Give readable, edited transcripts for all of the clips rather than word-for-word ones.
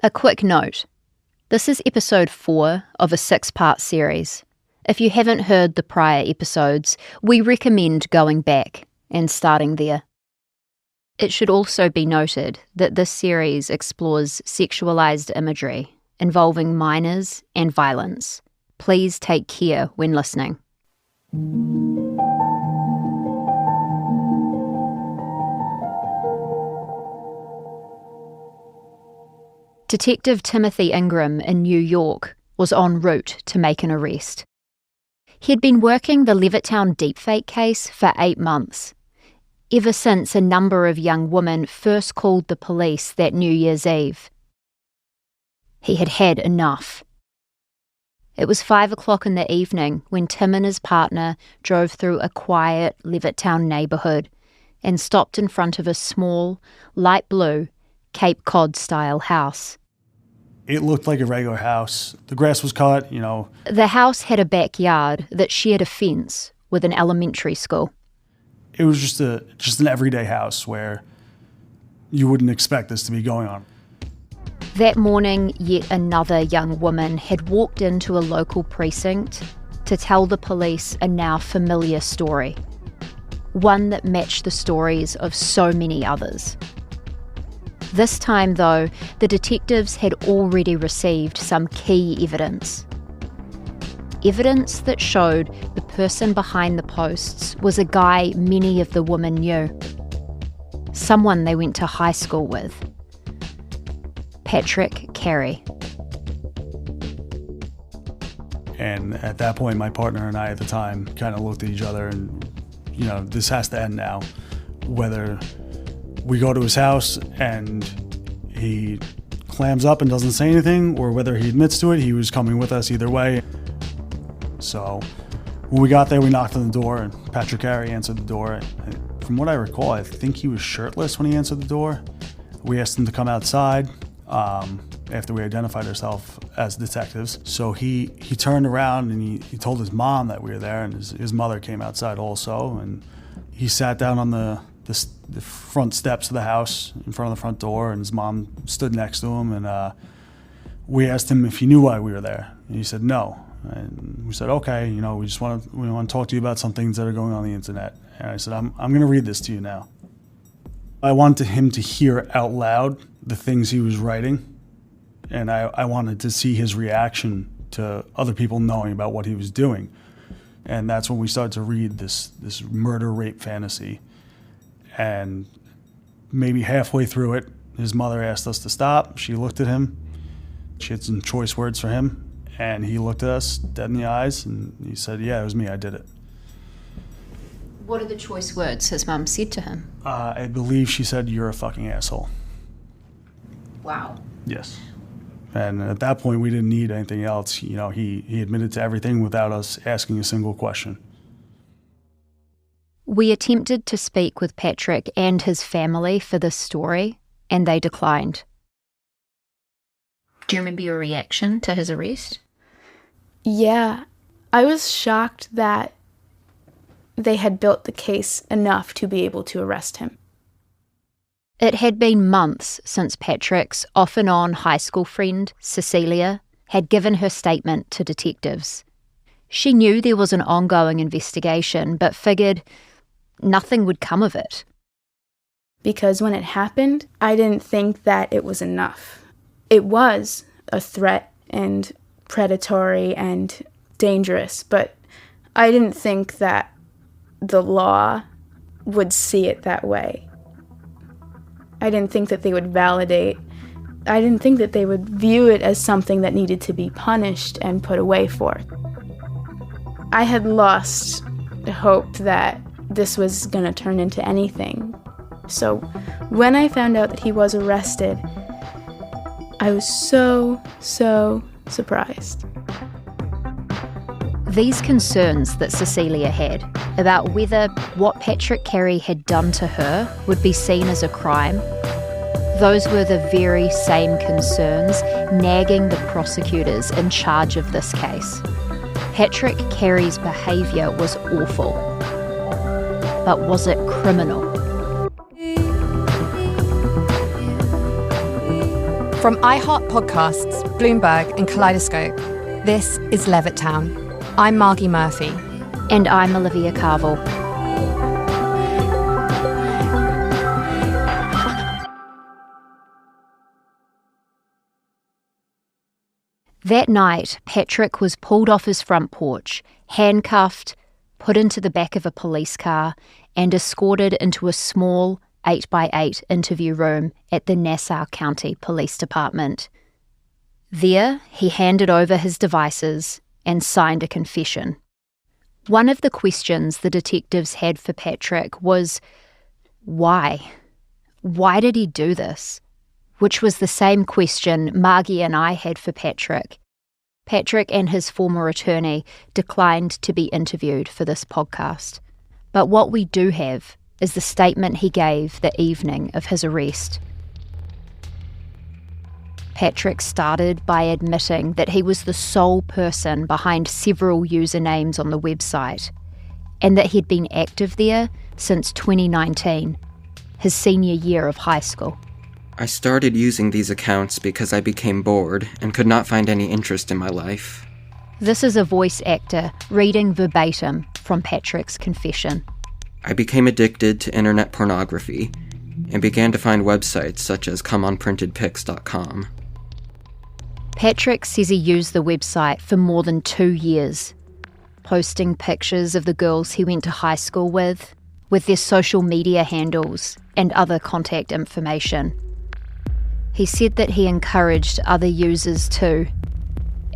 A quick note. This is episode 4 of a 6-part series. If you haven't heard the prior episodes, we recommend going back and starting there. It should also be noted that this series explores sexualized imagery involving minors and violence. Please take care when listening. Detective Timothy Ingram in New York was en route to make an arrest. He had been working the Levittown Deepfake case for 8 months, ever since a number of young women first called the police that New Year's Eve. He had had enough. It was 5 o'clock in the evening when Tim and his partner drove through a quiet Levittown neighbourhood and stopped in front of a small, light blue, Cape Cod-style house. It looked like a regular house. The grass was cut, The house had a backyard that shared a fence with an elementary school. It was just an everyday house where you wouldn't expect this to be going on. That morning, yet another young woman had walked into a local precinct to tell the police a now familiar story. One that matched the stories of so many others. This time, though, the detectives had already received some key evidence. Evidence that showed the person behind the posts was a guy many of the women knew. Someone they went to high school with. Patrick Carey. And at that point, my partner and I at the time kind of looked at each other and, this has to end now. Whether we go to his house and he clams up and doesn't say anything, or whether he admits to it, he was coming with us either way. So when we got there, we knocked on the door and Patrick Carey answered the door. From what I recall, I think he was shirtless when he answered the door. We asked him to come outside after we identified ourselves as detectives. So he turned around and he told his mom that we were there, and his mother came outside also. And he sat down on the front steps of the house in front of the front door, and his mom stood next to him, and we asked him if he knew why we were there, and he said no. And we said, okay, we want to talk to you about some things that are going on the internet. And I said, I'm going to read this to you now. I wanted him to hear out loud the things he was writing, and I wanted to see his reaction to other people knowing about what he was doing. And that's when we started to read this murder rape fantasy. And maybe halfway through it, his mother asked us to stop. She looked at him. She had some choice words for him. And he looked at us dead in the eyes and he said, yeah, it was me, I did it. What are the choice words his mum said to him? I believe she said, you're a fucking asshole. Wow. Yes. And at that point, we didn't need anything else. He admitted to everything without us asking a single question. We attempted to speak with Patrick and his family for this story, and they declined. Do you remember your reaction to his arrest? Yeah, I was shocked that they had built the case enough to be able to arrest him. It had been months since Patrick's off-and-on high school friend, Cecilia, had given her statement to detectives. She knew there was an ongoing investigation, but figured nothing would come of it. Because when it happened, I didn't think that it was enough. It was a threat and predatory and dangerous, but I didn't think that the law would see it that way. I didn't think that they would validate. I didn't think that they would view it as something that needed to be punished and put away for. I had lost hope that this was going to turn into anything. So when I found out that he was arrested, I was so surprised. These concerns that Cecilia had about whether what Patrick Carey had done to her would be seen as a crime, those were the very same concerns nagging the prosecutors in charge of this case. Patrick Carey's behaviour was awful. But was it criminal? From iHeart Podcasts, Bloomberg and Kaleidoscope, this is Levittown. I'm Margie Murphy. And I'm Olivia Carville. That night, Patrick was pulled off his front porch, handcuffed, put into the back of a police car, and escorted into a small 8x8 interview room at the Nassau County Police Department. There, he handed over his devices and signed a confession. One of the questions the detectives had for Patrick was, why? Why did he do this? Which was the same question Margie and I had for Patrick. Patrick and his former attorney declined to be interviewed for this podcast. But what we do have is the statement he gave the evening of his arrest. Patrick started by admitting that he was the sole person behind several usernames on the website, and that he'd been active there since 2019, his senior year of high school. I started using these accounts because I became bored and could not find any interest in my life. This is a voice actor reading verbatim from Patrick's confession. I became addicted to internet pornography and began to find websites such as comeonprintedpics.com. Patrick says he used the website for more than 2 years, posting pictures of the girls he went to high school with their social media handles and other contact information. He said that he encouraged other users to,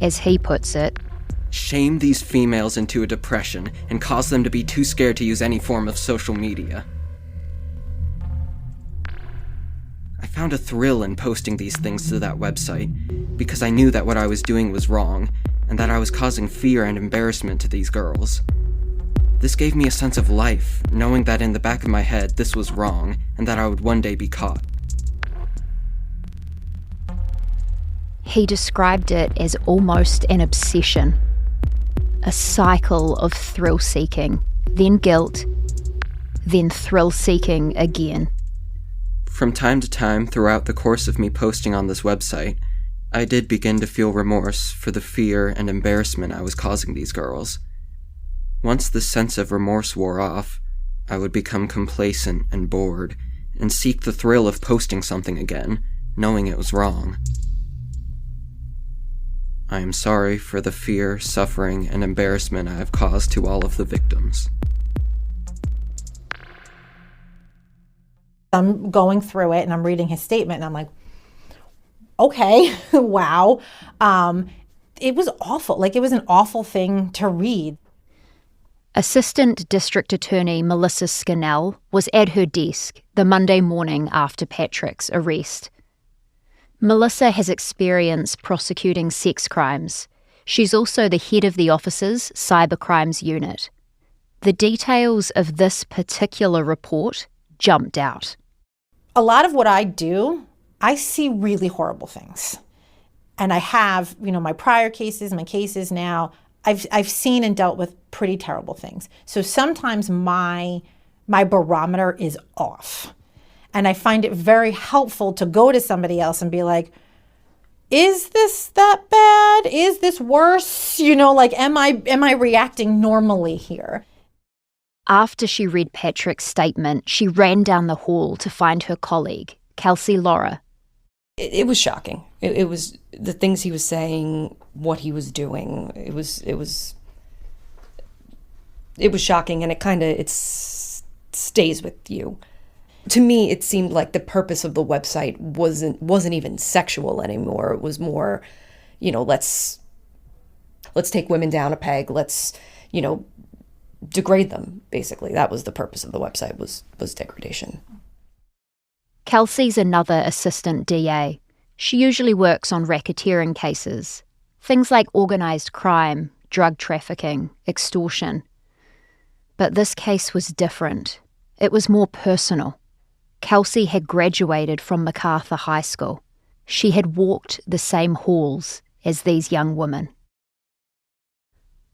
as he puts it, shame these females into a depression and cause them to be too scared to use any form of social media. I found a thrill in posting these things to that website because I knew that what I was doing was wrong and that I was causing fear and embarrassment to these girls. This gave me a sense of life, knowing that in the back of my head this was wrong and that I would one day be caught. He described it as almost an obsession. A cycle of thrill-seeking, then guilt, then thrill-seeking again. From time to time throughout the course of me posting on this website, I did begin to feel remorse for the fear and embarrassment I was causing these girls. Once this sense of remorse wore off, I would become complacent and bored, and seek the thrill of posting something again, knowing it was wrong. I am sorry for the fear, suffering, and embarrassment I have caused to all of the victims. I'm going through it and I'm reading his statement and I'm like, okay, wow. It was awful. Like, it was an awful thing to read. Assistant District Attorney Melissa Scannell was at her desk the Monday morning after Patrick's arrest. Melissa has experience prosecuting sex crimes. She's also the head of the office's cybercrimes unit. The details of this particular report jumped out. A lot of what I do, I see really horrible things. And I have, my prior cases, my cases now, I've seen and dealt with pretty terrible things. So sometimes my barometer is off. And I find it very helpful to go to somebody else and be like, is this that bad? Is this worse? Am I reacting normally here? After she read Patrick's statement, she ran down the hall to find her colleague, Kelsey Laura. It was shocking. It was the things he was saying, what he was doing. It was shocking, and it stays with you. To me, it seemed like the purpose of the website wasn't even sexual anymore. It was more, let's take women down a peg. Let's, degrade them. Basically, that was the purpose of the website, was degradation. Kelsey's another assistant DA. She usually works on racketeering cases, things like organised crime, drug trafficking, extortion. But this case was different. It was more personal. Kelsey had graduated from MacArthur High School. She had walked the same halls as these young women.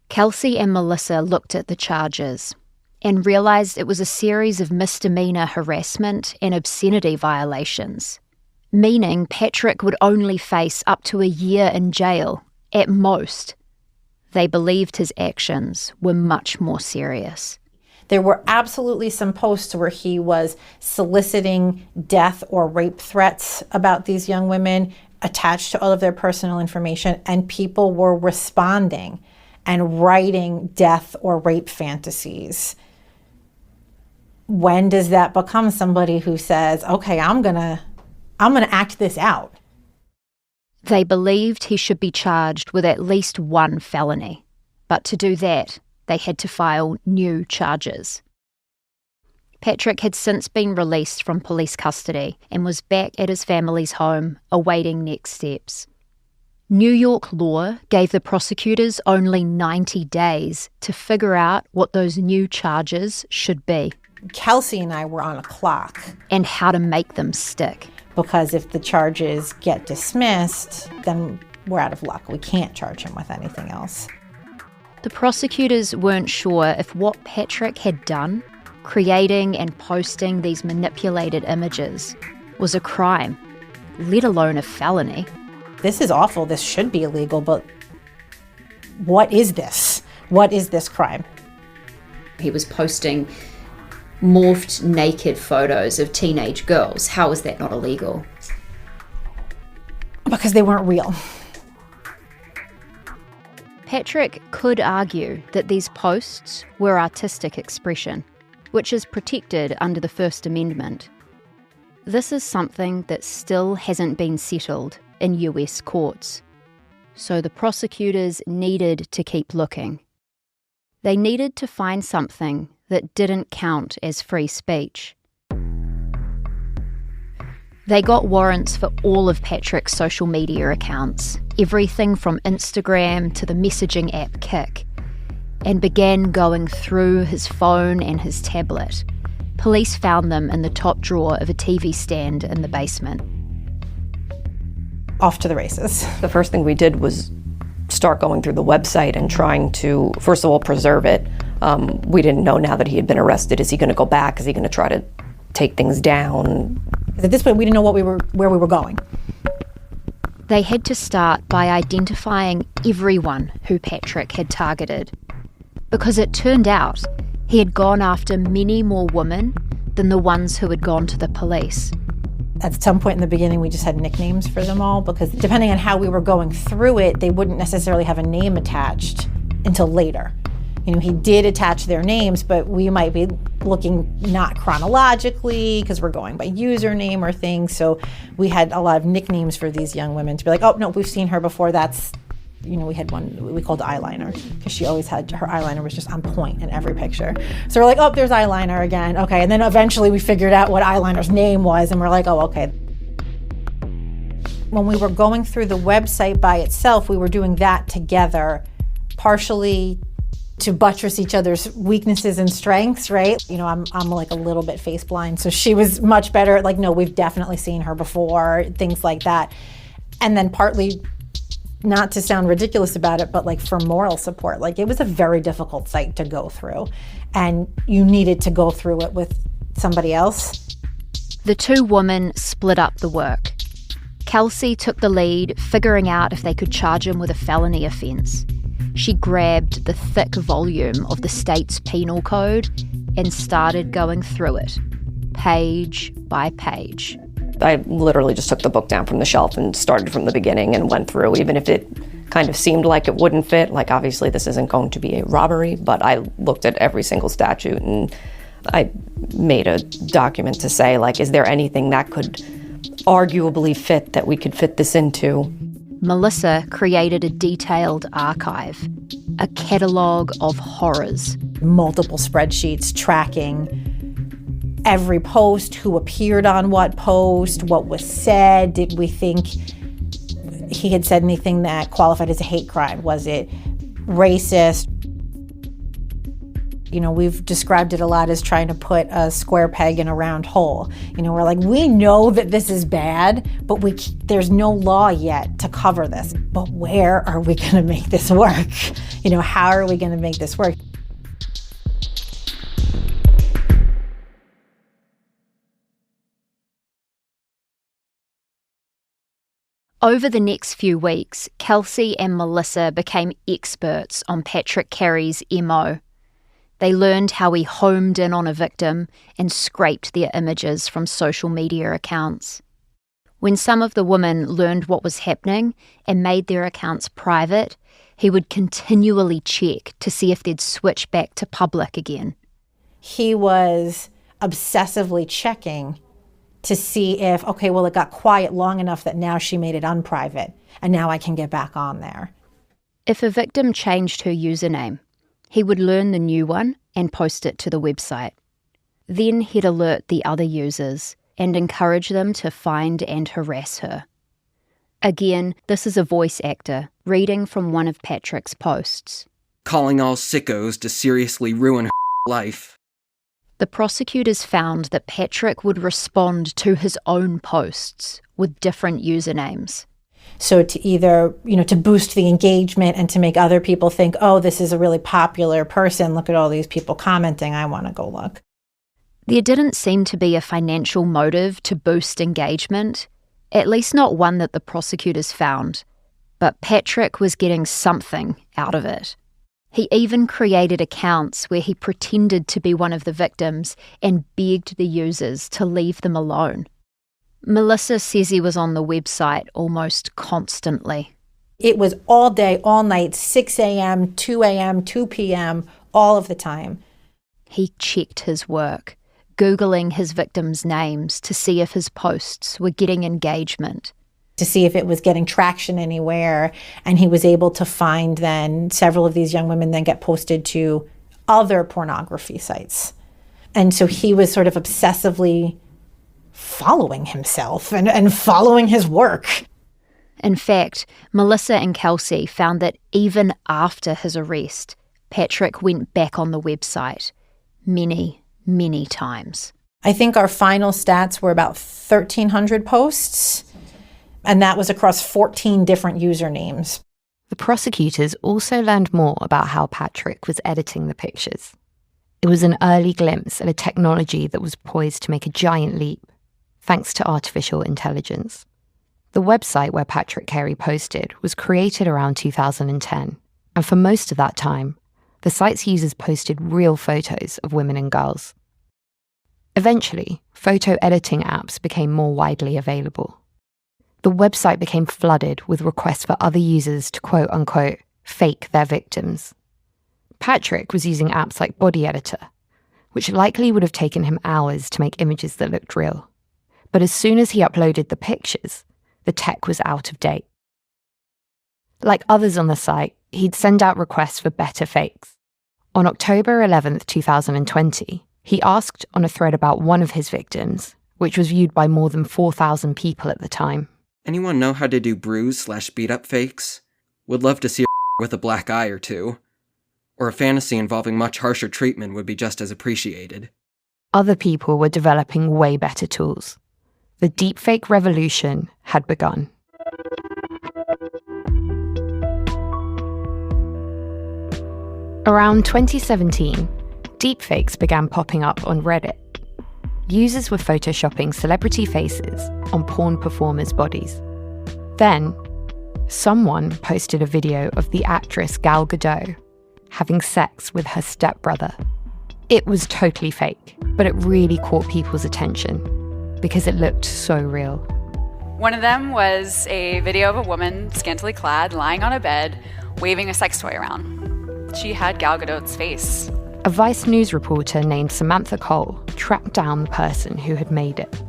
Kelsey and Melissa looked at the charges and realised it was a series of misdemeanour harassment and obscenity violations. meaning Patrick would only face up to a year in jail, at most. They believed his actions were much more serious. There were absolutely some posts where he was soliciting death or rape threats about these young women attached to all of their personal information, and people were responding and writing death or rape fantasies. When does that become somebody who says, okay, I'm gonna act this out? They believed he should be charged with at least one felony, but to do that, they had to file new charges. Patrick had since been released from police custody and was back at his family's home, awaiting next steps. New York law gave the prosecutors only 90 days to figure out what those new charges should be. Kelsey and I were on a clock. And how to make them stick. Because if the charges get dismissed, then we're out of luck. We can't charge him with anything else. The prosecutors weren't sure if what Patrick had done, creating and posting these manipulated images, was a crime, let alone a felony. This is awful. This should be illegal, but what is this? What is this crime? He was posting morphed naked photos of teenage girls. How is that not illegal? Because they weren't real. Patrick could argue that these posts were artistic expression, which is protected under the First Amendment. This is something that still hasn't been settled in US courts. So the prosecutors needed to keep looking. They needed to find something that didn't count as free speech. They got warrants for all of Patrick's social media accounts, everything from Instagram to the messaging app Kik, and began going through his phone and his tablet. Police found them in the top drawer of a TV stand in the basement. Off to the races. The first thing we did was start going through the website and trying to, first of all, preserve it. We didn't know now that he had been arrested. Is he going to go back? Is he going to try to take things down? At this point, we didn't know where we were going. They had to start by identifying everyone who Patrick had targeted, because it turned out he had gone after many more women than the ones who had gone to the police. At some point in the beginning, we just had nicknames for them all, because depending on how we were going through it, they wouldn't necessarily have a name attached until later. You know, he did attach their names, but we might be looking not chronologically because we're going by username or things. So we had a lot of nicknames for these young women to be like, oh, no, we've seen her before. That's, you know, we had one we called eyeliner because she always had, her eyeliner was just on point in every picture. So we're like, oh, there's eyeliner again. Okay. And then eventually we figured out what eyeliner's name was and we're like, oh, okay. When we were going through the website by itself, we were doing that together, partially to buttress each other's weaknesses and strengths, right? You know, I'm like a little bit face blind, so she was much better at like, no, we've definitely seen her before, things like that. And then partly, not to sound ridiculous about it, but like for moral support. Like it was a very difficult site to go through, and you needed to go through it with somebody else. The two women split up the work. Kelsey took the lead, figuring out if they could charge him with a felony offence. She grabbed the thick volume of the state's penal code and started going through it, page by page. I literally just took the book down from the shelf and started from the beginning and went through, even if it kind of seemed like it wouldn't fit. Like, obviously this isn't going to be a robbery, but I looked at every single statute and I made a document to say, like, is there anything that could arguably fit that we could fit this into? Melissa created a detailed archive, a catalogue of horrors. Multiple spreadsheets tracking every post, who appeared on what post, what was said. Did we think he had said anything that qualified as a hate crime? Was it racist? You know, we've described it a lot as trying to put a square peg in a round hole. You know, we're like, we know that this is bad, but there's no law yet to cover this. But where are we going to make this work? You know, how are we going to make this work? Over the next few weeks, Kelsey and Melissa became experts on Patrick Carey's MO. They learned how he homed in on a victim and scraped their images from social media accounts. When some of the women learned what was happening and made their accounts private, he would continually check to see if they'd switch back to public again. He was obsessively checking to see if, okay, well, it got quiet long enough that now she made it unprivate, and now I can get back on there. If a victim changed her username, he would learn the new one and post it to the website. Then he'd alert the other users and encourage them to find and harass her. Again, this is a voice actor reading from one of Patrick's posts. Calling all sickos to seriously ruin her life. The prosecutors found that Patrick would respond to his own posts with different usernames. So to either, to boost the engagement and to make other people think, oh, this is a really popular person. Look at all these people commenting. I want to go look. There didn't seem to be a financial motive to boost engagement, at least not one that the prosecutors found. But Patrick was getting something out of it. He even created accounts where he pretended to be one of the victims and begged the users to leave them alone. Melissa says he was on the website almost constantly. It was all day, all night, 6 a.m., 2 a.m., 2 p.m., all of the time. He checked his work, Googling his victims' names to see if his posts were getting engagement. To see if it was getting traction anywhere. And he was able to find then several of these young women then get posted to other pornography sites. And so he was sort of obsessively following himself and following his work. In fact, Melissa and Kelsey found that even after his arrest, Patrick went back on the website many, many times. I think our final stats were about 1,300 posts, and that was across 14 different usernames. The prosecutors also learned more about how Patrick was editing the pictures. It was an early glimpse at a technology that was poised to make a giant leap, thanks to artificial intelligence. The website where Patrick Carey posted was created around 2010, and for most of that time, the site's users posted real photos of women and girls. Eventually, photo editing apps became more widely available. The website became flooded with requests for other users to quote-unquote fake their victims. Patrick was using apps like Body Editor, which likely would have taken him hours to make images that looked real. But as soon as he uploaded the pictures, the tech was out of date. Like others on the site, he'd send out requests for better fakes. On October 11th, 2020, he asked on a thread about one of his victims, which was viewed by more than 4,000 people at the time. Anyone know how to do bruise/beat-up fakes? Would love to see a with a black eye or two. Or a fantasy involving much harsher treatment would be just as appreciated. Other people were developing way better tools. The deepfake revolution had begun. Around 2017, deepfakes began popping up on Reddit. Users were photoshopping celebrity faces on porn performers' bodies. Then, someone posted a video of the actress Gal Gadot having sex with her stepbrother. It was totally fake, but it really caught people's attention because it looked so real. One of them was a video of a woman scantily clad, lying on a bed, waving a sex toy around. She had Gal Gadot's face. A Vice News reporter named Samantha Cole tracked down the person who had made it.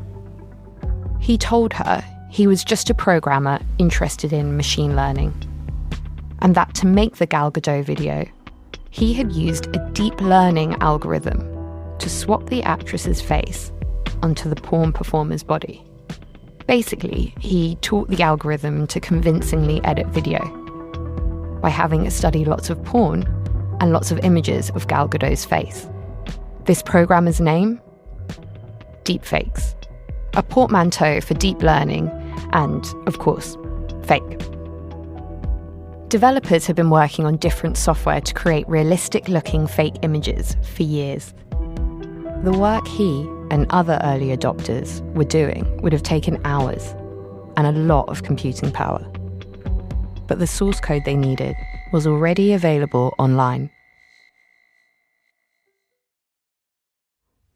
He told her he was just a programmer interested in machine learning, and that to make the Gal Gadot video, he had used a deep learning algorithm to swap the actress's face onto the porn performer's body. Basically, he taught the algorithm to convincingly edit video by having it study lots of porn and lots of images of Gal Gadot's face. This programmer's name? Deepfakes. A portmanteau for deep learning and, of course, fake. Developers have been working on different software to create realistic-looking fake images for years. The work he and other early adopters were doing would have taken hours. and a lot of computing power. But the source code they needed was already available online.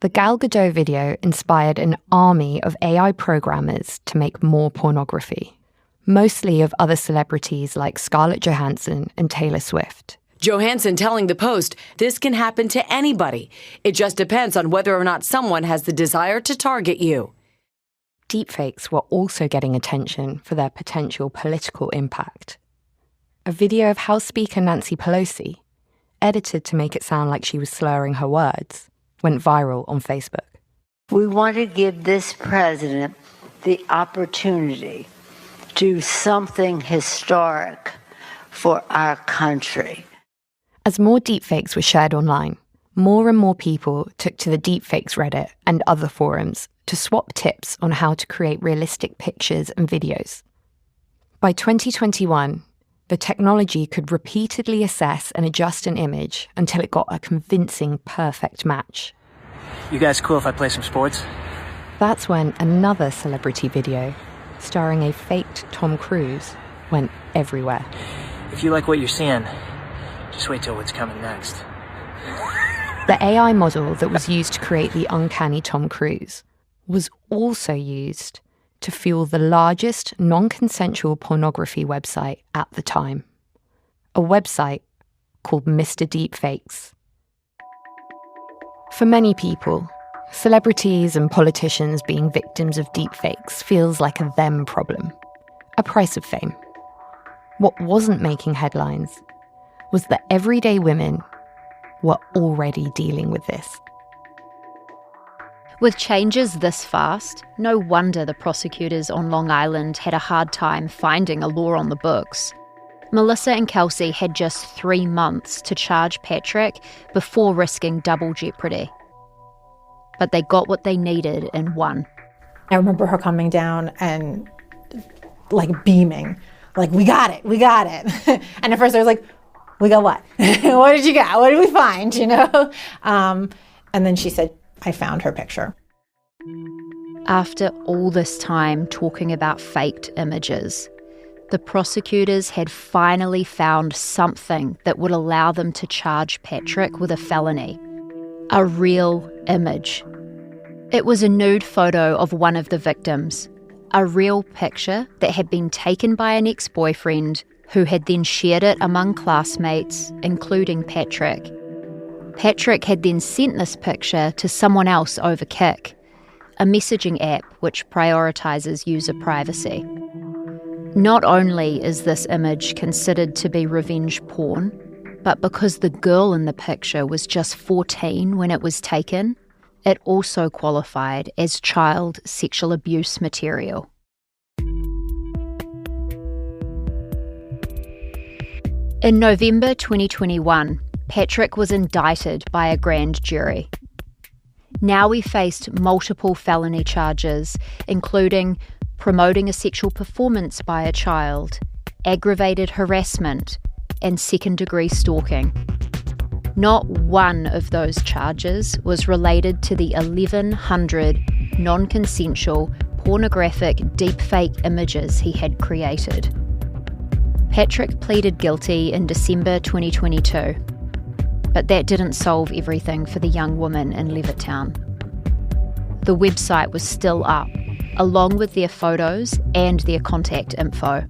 The Gal Gadot video inspired an army of AI programmers to make more pornography, mostly of other celebrities like Scarlett Johansson and Taylor Swift. Johansson telling the Post, "This can happen to anybody. It just depends on whether or not someone has the desire to target you." Deepfakes were also getting attention for their potential political impact. A video of House Speaker Nancy Pelosi, edited to make it sound like she was slurring her words, went viral on Facebook. We want to give this president the opportunity to do something historic for our country. As more deepfakes were shared online, more and more people took to the Deepfakes Reddit and other forums to swap tips on how to create realistic pictures and videos. By 2021, the technology could repeatedly assess and adjust an image until it got a convincing perfect match. You guys cool if I play some sports? That's when another celebrity video, starring a faked Tom Cruise, went everywhere. If you like what you're seeing, just wait till what's coming next. The AI model that was used to create the uncanny Tom Cruise was also used to fuel the largest non-consensual pornography website at the time. A website called Mr. Deepfakes. For many people, celebrities and politicians being victims of deepfakes feels like a them problem, a price of fame. What wasn't making headlines was that everyday women were already dealing with this. With changes this fast, no wonder the prosecutors on Long Island had a hard time finding a law on the books. Melissa and Kelsey had just 3 months to charge Patrick before risking double jeopardy. But they got what they needed and won. I remember her coming down and like beaming, like, we got it. And at first I was like, we got what? What did you get? What did we find, you know? And then she said, I found her picture. After all this time talking about faked images, the prosecutors had finally found something that would allow them to charge Patrick with a felony. A real image. It was a nude photo of one of the victims. A real picture that had been taken by an ex-boyfriend who had then shared it among classmates, including Patrick. Patrick had then sent this picture to someone else over Kik, a messaging app which prioritizes user privacy. Not only is this image considered to be revenge porn, but because the girl in the picture was just 14 when it was taken, it also qualified as child sexual abuse material. In November 2021, Patrick was indicted by a grand jury. Now he faced multiple felony charges, including promoting a sexual performance by a child, aggravated harassment, and second-degree stalking. Not one of those charges was related to the 1,100 non-consensual, pornographic deepfake images he had created. Patrick pleaded guilty in December 2022, but that didn't solve everything for the young woman in Levittown. The website was still up, along with their photos and their contact info.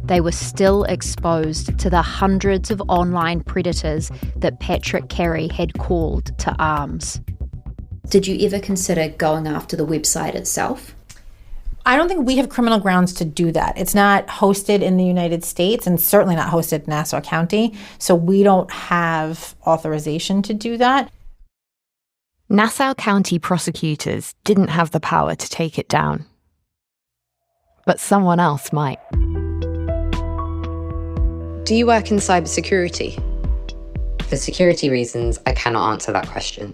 They were still exposed to the hundreds of online predators that Patrick Carey had called to arms. Did you ever consider going after the website itself? I don't think we have criminal grounds to do that. It's not hosted in the United States and certainly not hosted in Nassau County, so we don't have authorization to do that. Nassau County prosecutors didn't have the power to take it down. But someone else might. Do you work in cybersecurity? For security reasons, I cannot answer that question.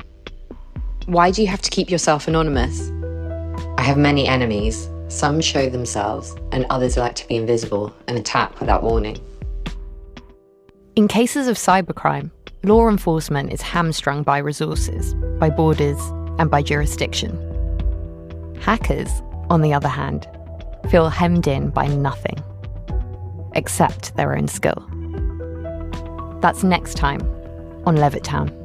Why do you have to keep yourself anonymous? I have many enemies. Some show themselves, and others like to be invisible and attack without warning. In cases of cybercrime, law enforcement is hamstrung by resources, by borders, and by jurisdiction. Hackers, on the other hand, feel hemmed in by nothing, except their own skill. That's next time on Levittown.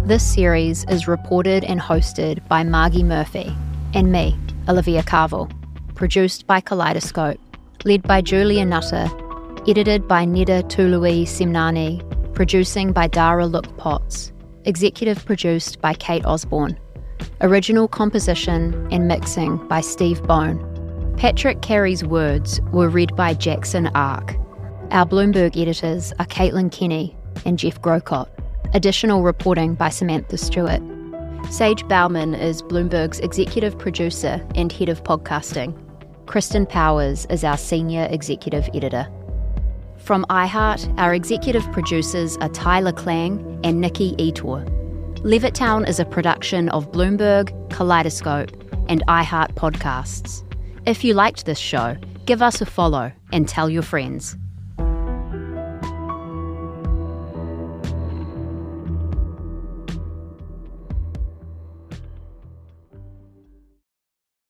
This series is reported and hosted by Margie Murphy and me, Olivia Carville, produced by Kaleidoscope, led by Julia Nutter, edited by Neda Tului Semnani, producing by Dara Look Potts, executive produced by Kate Osborne, original composition and mixing by Steve Bone. Patrick Carey's words were read by Jackson Ark. Our Bloomberg editors are Caitlin Kenny and Jeff Grocott. Additional reporting by Samantha Stewart. Sage Bauman is Bloomberg's executive producer and head of podcasting. Kristen Powers is our senior executive editor. From iHeart, our executive producers are Tyler Klang and Nikki Etor. Levittown is a production of Bloomberg, Kaleidoscope, and iHeart Podcasts. If you liked this show, give us a follow and tell your friends.